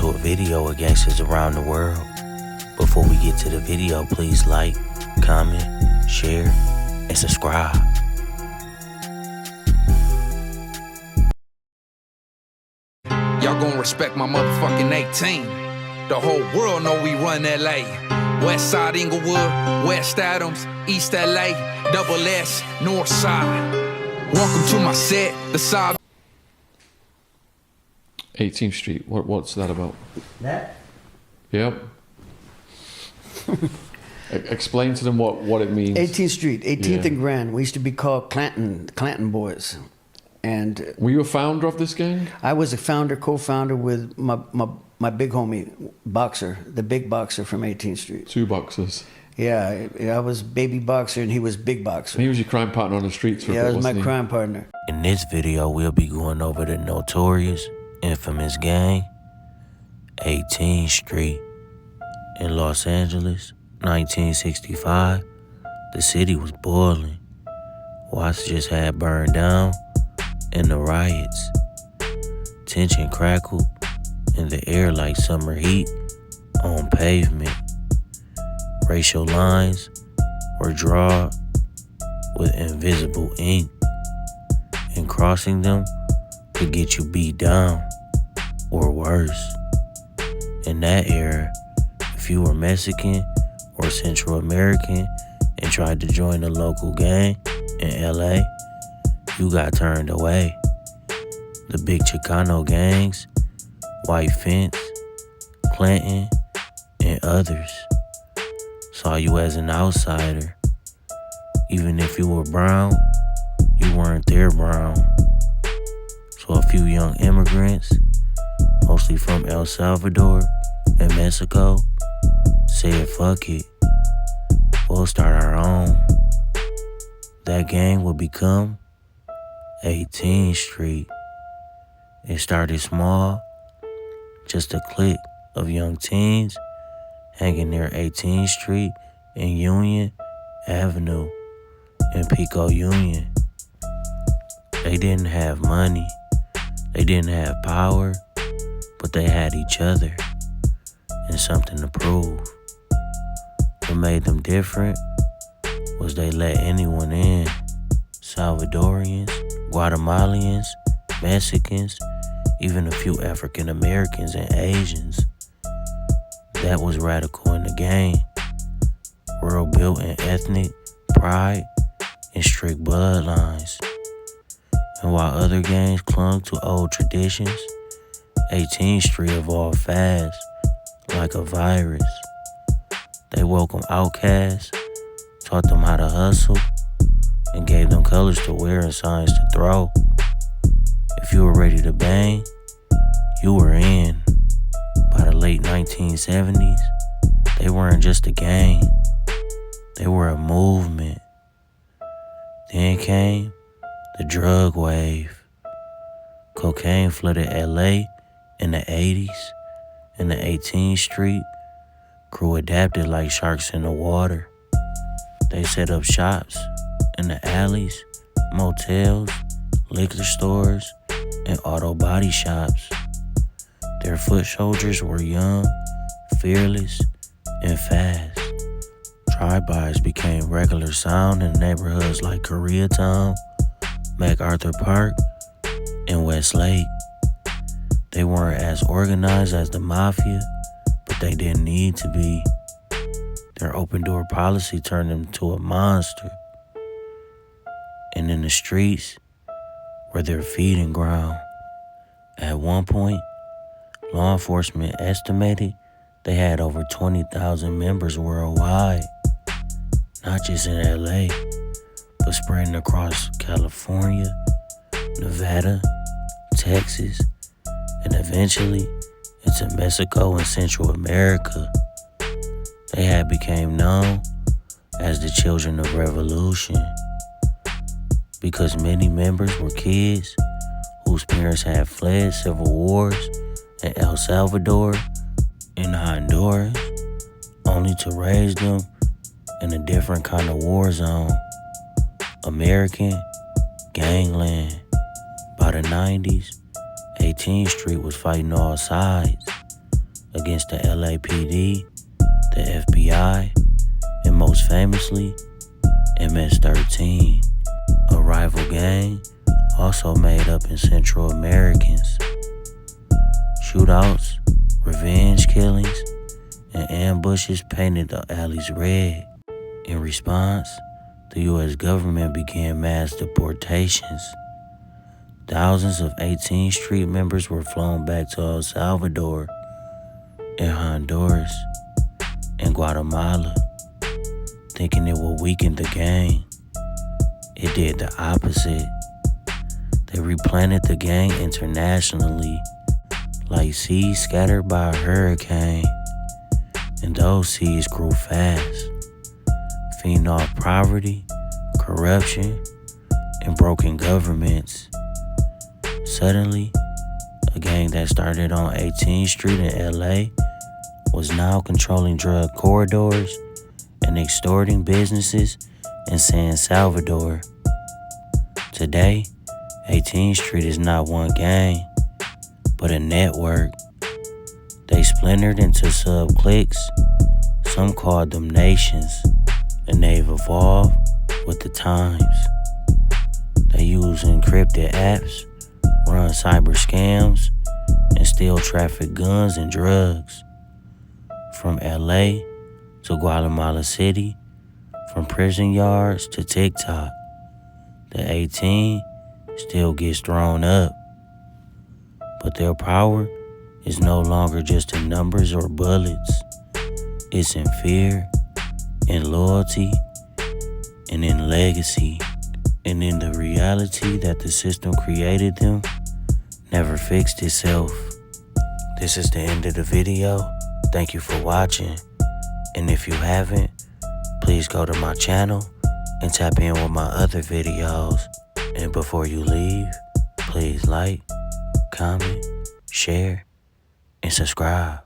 to a video of gangsters around the world. Before we get to the video, please like, comment, share, and subscribe. Y'all gon' respect my motherfucking 18. The whole world know we run LA. West Side Inglewood, West Adams, East LA, Double S, North Side. Welcome to my set, the side. 18th Street, what's that about? That? Yep. Explain to them what it means. 18th Street, 18th and Grand. We used to be called Clanton Boys. And were you a founder of this gang? I was a founder, co-founder with my big homie, Boxer, the big boxer from 18th Street. Two boxers. Yeah, I was baby boxer and he was big boxer. He was your crime partner on the streets for a bit, Yeah, he was my wasn't he? crime partner. In this video, we'll be going over the notorious, infamous gang, 18th Street. In Los Angeles, 1965, the city was boiling. Watts just had burned down in the riots. Tension crackled in the air like summer heat on pavement. Racial lines were drawn with invisible ink, and crossing them could get you beat down or worse. In that era, if you were Mexican or Central American and tried to join a local gang in LA, you got turned away. The big Chicano gangs, White Fence, Clinton, and others saw you as an outsider. Even if you were brown, you weren't their brown. So a few young immigrants, mostly from El Salvador and Mexico, said fuck it, we'll start our own. That gang would become 18th Street. It started small, just a clique of young teens hanging near 18th Street and Union Avenue in Pico Union. They didn't have money, they didn't have power, but they had each other and something to prove. What made them different was they let anyone in. Salvadorians, Guatemalans, Mexicans, even a few African Americans and Asians. That was radical in the game. World built in ethnic pride and strict bloodlines. And while other gangs clung to old traditions, 18th Street evolved fast, like a virus. They welcomed outcasts, taught them how to hustle, and gave them colors to wear and signs to throw. If you were ready to bang, you were in. By the late 1970s, they weren't just a gang, they were a movement. Then came the drug wave. Cocaine flooded LA in the 80s, and the 18th Street crew adapted like sharks in the water. They set up shops in the alleys, motels, liquor stores, and auto body shops. Their foot soldiers were young, fearless, and fast. Drive-bys became regular sound in neighborhoods like Koreatown, MacArthur Park, and Westlake. They weren't as organized as the mafia, but they didn't need to be. Their open-door policy turned them into a monster. And in the streets were their feeding ground. At one point, law enforcement estimated they had over 20,000 members worldwide, not just in LA, but spreading across California, Nevada, Texas, and eventually into Mexico and Central America. They had become known as the Children of Revolution because many members were kids whose parents had fled civil wars in El Salvador and Honduras, only to raise them in a different kind of war zone, American gangland. By the 90s, 18th Street was fighting all sides. against the LAPD, the FBI, and most famously, MS-13, a rival gang also made up in Central Americans. Shootouts, revenge killings, and ambushes painted the alleys red. In response, the U.S. government began mass deportations. Thousands of 18th Street members were flown back to El Salvador and Honduras and Guatemala, thinking it would weaken the gang. It did the opposite. They replanted the gang internationally, like seeds scattered by a hurricane, and those seeds grew fast, feeding off poverty, corruption, and broken governments. Suddenly, a gang that started on 18th Street in LA was now controlling drug corridors and extorting businesses in San Salvador. Today, 18th Street is not one gang, but a network. They splintered into sub-cliques, some called them nations, and they've evolved with the times. They use encrypted apps, run cyber scams, and still traffic guns and drugs. From LA to Guatemala City, from prison yards to TikTok, the 18 still gets thrown up. But their power is no longer just in numbers or bullets. It's in fear, in loyalty, and in legacy, and in the reality that the system created them never fixed itself. This is the end of the video. Thank you for watching. And if you haven't, please go to my channel and tap in with my other videos. And before you leave, please like, comment, share, and subscribe.